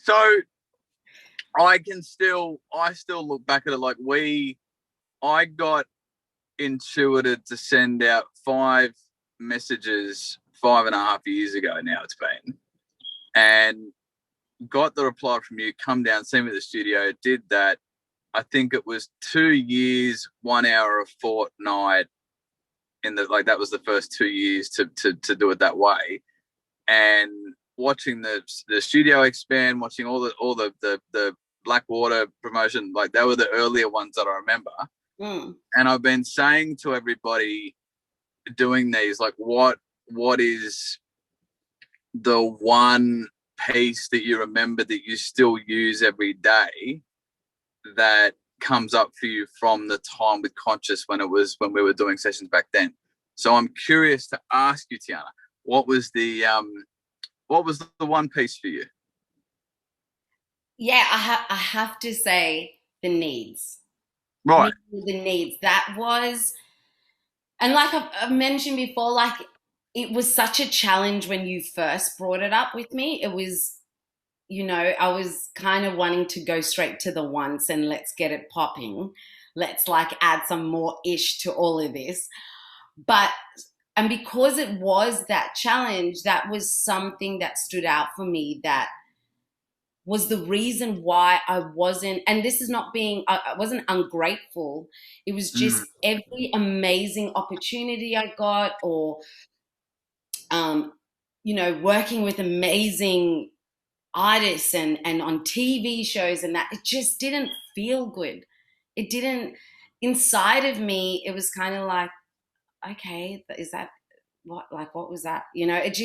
So I still look back at it like I got intuited to send out 5 messages 5.5 years ago now it's been, and got the reply from you, come down, see me at the studio, did that. I think it was 2 years, 1 hour a fortnight that was the first 2 years to do it that way. And watching the studio expand, watching all the Blackwater promotion, like they were the earlier ones that I remember. And I've been saying to everybody doing these, like, what is the one piece that you remember that you still use every day that comes up for you from the time with Conscious when we were doing sessions back then. So I'm curious to ask you, Tiana, what was the one piece for you? Yeah, I have to say the needs. Right. The needs. That was, and like I've mentioned before, like it was such a challenge when you first brought it up with me. It was, I was kind of wanting to go straight to the once and let's get it popping. Let's like add some more ish to all of this. And because it was that challenge, that was something that stood out for me, that was the reason why I wasn't, and this is not being, I wasn't ungrateful. It was just every amazing opportunity I got, or, working with amazing artists and on TV shows and that, it just didn't feel good. It didn't, inside of me, it was kind of like, okay, is that what was that? It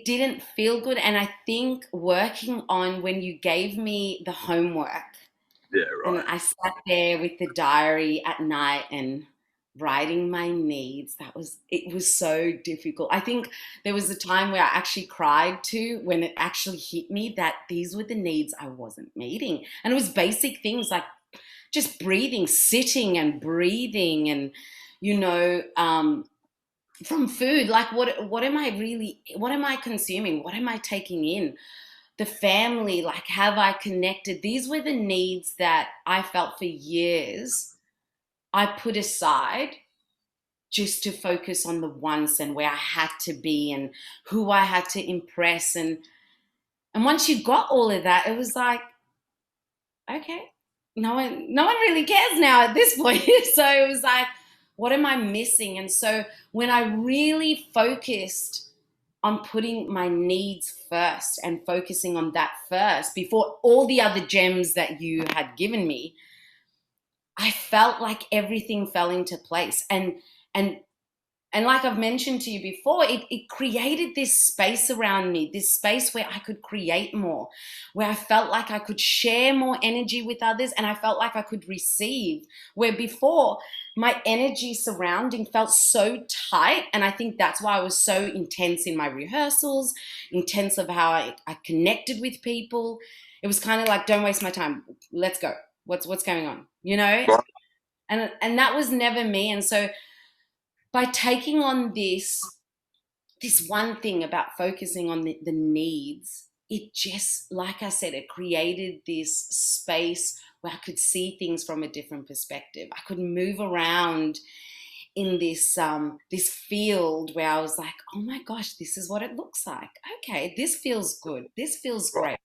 didn't feel good. And I think working on, when you gave me the homework, Yeah, and right. I sat there with the diary at night and writing my needs, it was so difficult. I think there was a time where I actually cried too, when it actually hit me that these were the needs I wasn't meeting. And it was basic things like just breathing, sitting and breathing, and from food, like what am I consuming, what am I taking in, the family, like have I connected? These were the needs that I felt for years I put aside just to focus on the once and where I had to be and who I had to impress. And once you got all of that, it was like, okay, no one really cares now at this point. So it was like, what am I missing? And so when I really focused on putting my needs first and focusing on that first before all the other gems that you had given me, I felt like everything fell into place. And and like I've mentioned to you before, it created this space around me, this space where I could create more, where I felt like I could share more energy with others, and I felt like I could receive, where before my energy surrounding felt so tight. And I think that's why I was so intense in my rehearsals, intense of how I connected with people. It was kind of like, don't waste my time. Let's go. What's going on? Right. And that was never me. And so by taking on this one thing about focusing on the needs, it just, like I said, it created this space where I could see things from a different perspective. I could move around in this field where I was like, oh my gosh, this is what it looks like. Okay, this feels good. This feels Right. great.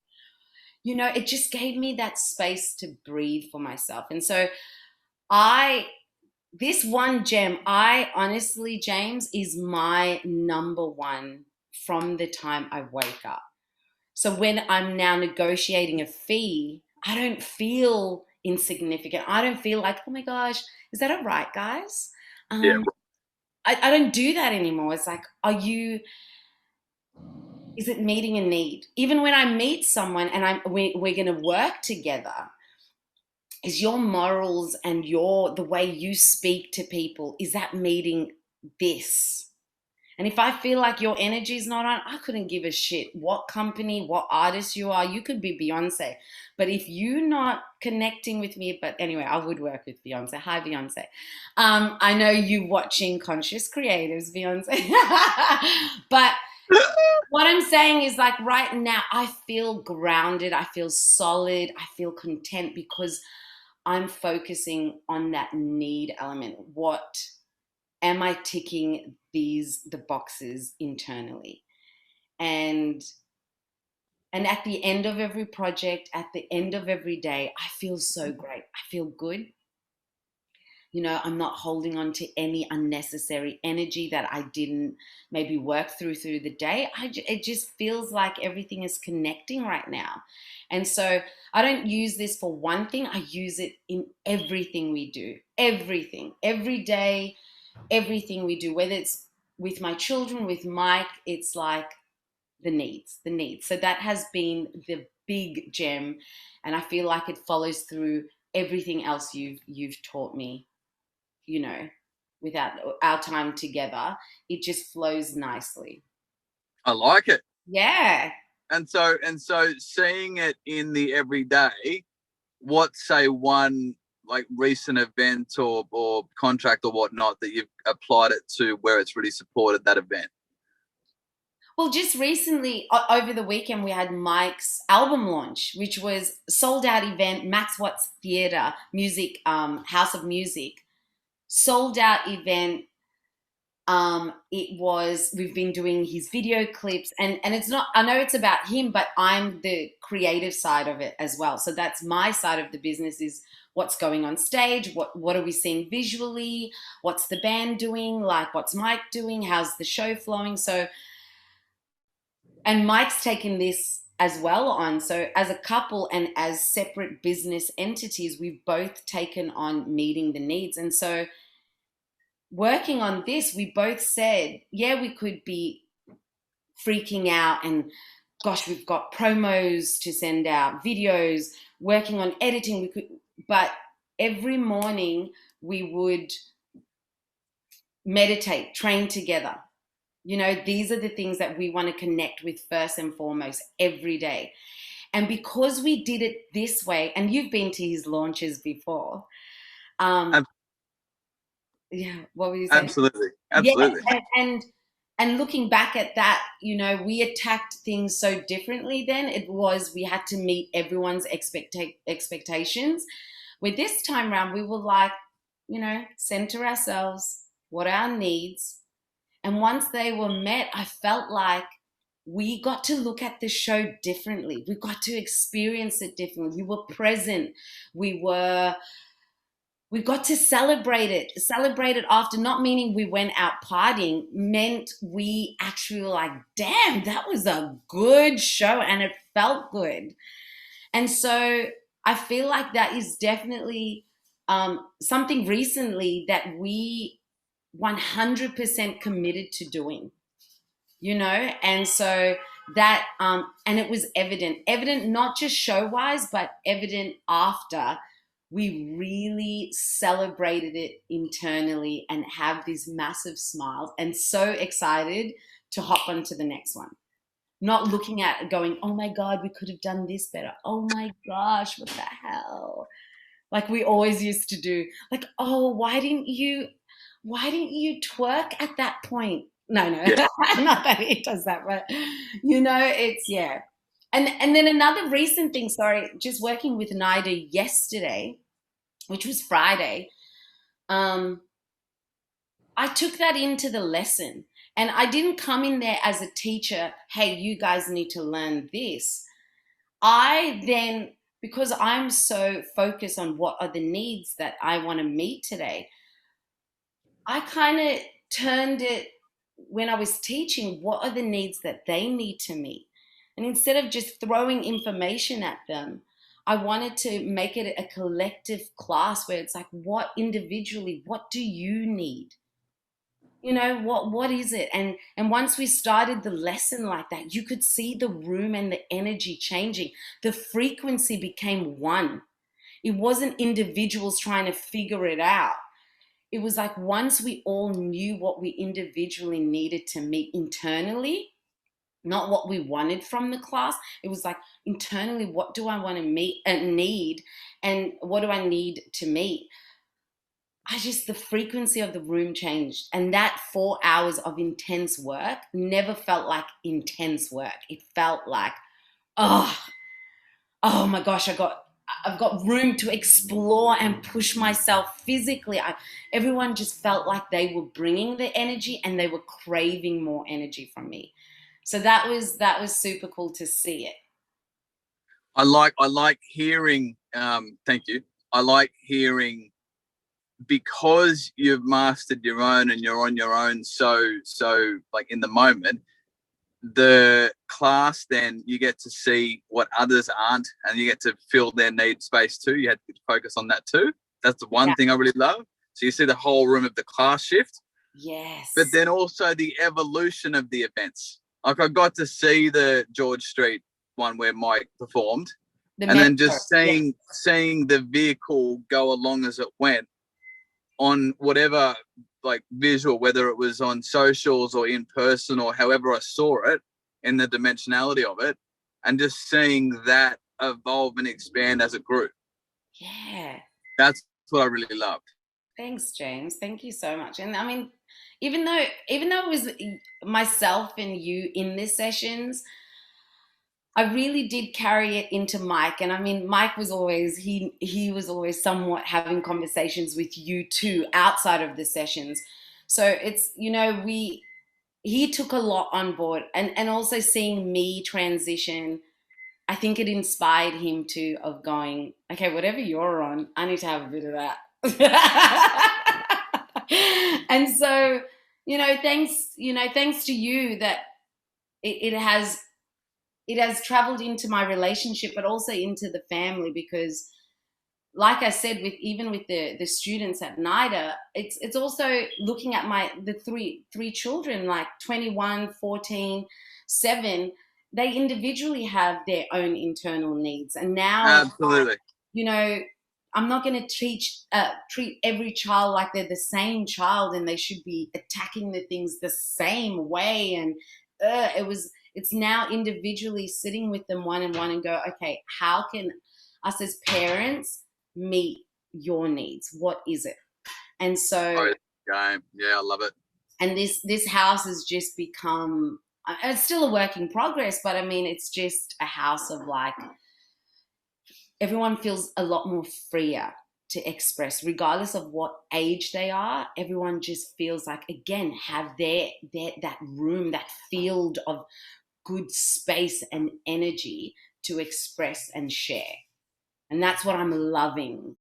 It just gave me that space to breathe for myself. And so I this one gem, I honestly, James, is my number one from the time I wake up. So when I'm now negotiating a fee, I don't feel insignificant. I don't feel like, oh my gosh, is that all right, guys? Yeah. Um, I don't do that anymore. It's like, is it meeting a need? Even when I meet someone and we're going to work together, is your morals and the way you speak to people, is that meeting this? And if I feel like your energy is not on, I couldn't give a shit what company, what artist you are. You could be Beyonce. But if you're not connecting with me, but anyway, I would work with Beyonce. Hi, Beyonce. I know you watching Conscious Creatives, Beyonce. But What I'm saying is, like, right now, I feel grounded, I feel solid, I feel content because I'm focusing on that need element. What am I ticking the boxes internally? And at the end of every project, at the end of every day, I feel so great. I feel good. I'm not holding on to any unnecessary energy that I didn't maybe work through the day. It just feels like everything is connecting right now. And so I don't use this for one thing, I use it in everything we do. Everything, every day, everything we do, whether it's with my children, with Mike, it's like the needs. So that has been the big gem. And I feel like it follows through everything else you've taught me, without our time together, it just flows nicely. I like it. Yeah. And so seeing it in the everyday, what, say, one like recent event or contract or whatnot that you've applied it to where it's really supported that event? Well, just recently, over the weekend, we had Mike's album launch, which was sold out event, Max Watts Theatre, music, House of Music, sold out event. We've been doing his video clips, and it's not, I know it's about him, but I'm the creative side of it as well. So that's my side of the business, is what's going on stage, what are we seeing visually, what's the band doing, like what's Mike doing, how's the show flowing. So, and Mike's taken this as well on. So as a couple and as separate business entities, we've both taken on meeting the needs. And so working on this, we both said, yeah, we could be freaking out and gosh, we've got promos to send out, videos, working on editing. But every morning we would meditate, train together. These are the things that we want to connect with first and foremost every day. And because we did it this way, and you've been to his launches before, yeah, what were you saying? Absolutely. Yeah, and looking back at that, we attacked things so differently then. We had to meet everyone's expectations. With this time around, we were like, center ourselves, what are our needs? And once they were met, I felt like we got to look at the show differently. We got to experience it differently. We were present. We got to celebrate it. Celebrate it after, not meaning we went out partying, meant we actually were like, damn, that was a good show and it felt good. And so I feel like that is definitely something recently that we 100% committed to doing, and so that, and it was evident, not just show wise, but evident after we really celebrated it internally and have these massive smiles and so excited to hop onto the next one. Not looking at it going, oh my God, we could have done this better. Oh my gosh, what the hell? Like we always used to do. Like, oh, why didn't you twerk at that point? No, Yeah. not that he does that, but it's, yeah. And then another recent thing, sorry, just working with NIDA yesterday, which was Friday, I took that into the lesson. And I didn't come in there as a teacher, hey, you guys need to learn this. I then, because I'm so focused on what are the needs that I want to meet today, I kind of turned it, when I was teaching, what are the needs that they need to meet? And instead of just throwing information at them, I wanted to make it a collective class where it's like, what individually, what do you need? What is it? And once we started the lesson like that, you could see the room and the energy changing. The frequency became one. It wasn't individuals trying to figure it out. It was like once we all knew what we individually needed to meet internally, not what we wanted from the class. It was like internally, what do I want to meet and need, and what do I need to meet? the frequency of the room changed. And that 4 hours of intense work never felt like intense work. It felt like, oh, oh my gosh, I've got room to explore and push myself physically. Everyone just felt like they were bringing the energy and they were craving more energy from me. So that was super cool to see it. I like hearing. Thank you. I like hearing, because you've mastered your own and you're on your own. So like in the moment, the class, then you get to see what others aren't, and you get to fill their need space too. You had to focus on that too. That's the one Yeah. thing I really love. So you see the whole room of the class shift, Yes. but then also the evolution of the events. Like I got to see the George Street one where Mike performed, and then just seeing the vehicle go along as it went on whatever, like visual, whether it was on socials or in person or however I saw it, in the dimensionality of it, and just seeing that evolve and expand as a group. Yeah. That's what I really loved. Thanks, James. Thank you so much. And I mean, even though it was myself and you in these sessions, I really did carry it into Mike. And I mean, Mike was always he was always somewhat having conversations with you too outside of the sessions. So it's, he took a lot on board, and also seeing me transition, I think it inspired him too, of going, okay, whatever you're on, I need to have a bit of that. And so, thanks to you that it has traveled into my relationship, but also into the family, because like I said, with the students at NIDA, it's also looking at the three children, like 21, 14, 7. They individually have their own internal needs, and now, Absolutely. I'm not going to treat every child like they're the same child and they should be attacking the things the same way. And it's now individually sitting with them one on one and go, okay, how can us as parents meet your needs? What is it? And so, yeah, I love it. and this house has just become, it's still a work in progress, but I mean, it's just a house of, like, everyone feels a lot more freer to express, regardless of what age they are. Everyone just feels like, again, have their that room, that field of good space and energy to express and share. And that's what I'm loving.